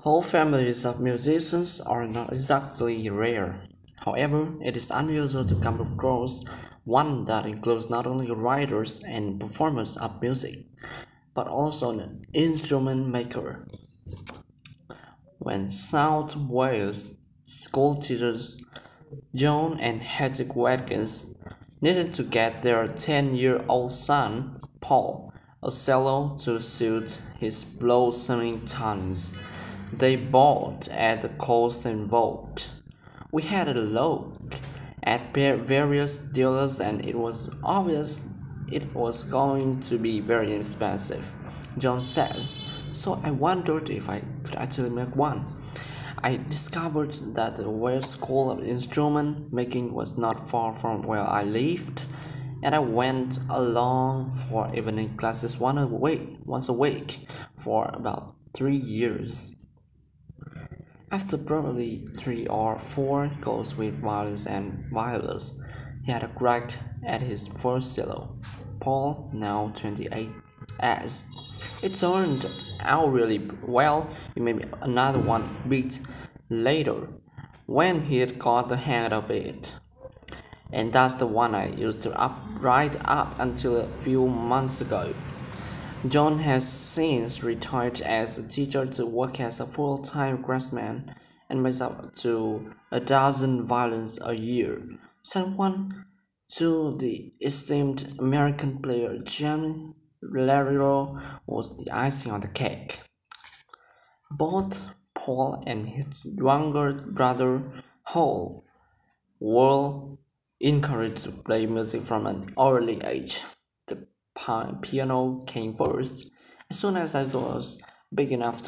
Whole families of musicians are not exactly rare. However, it is unusual to come across one that includes not only writers and performers of music, but also an instrument maker. When South Wales school teachers John and Hetty Watkins needed to get their 10-year-old son, Paul, a cello to suit his blossoming talents, they bought at the cost involved. We had a look at various dealers and it was obvious it was going to be very expensive, John says, so I wondered if I could actually make one. I discovered that the Wales School of Instrument Making was not far from where I lived, and I went along for evening classes once a week for about 3 years. After probably 3 or 4 goes with violins and violas, he had a crack at his first cello. Paul, now 28, as it turned out really well. He made another one a bit later when he had got the hang of it. And that's the one I used to right up until a few months ago. John has since retired as a teacher to work as a full-time craftsman and makes up to a dozen violins a year. Sent one to the esteemed American player Jimmy Lario was the icing on the cake. Both Paul and his younger brother Hall were encouraged to play music from an early age. The piano came first. As soon as I was big enough to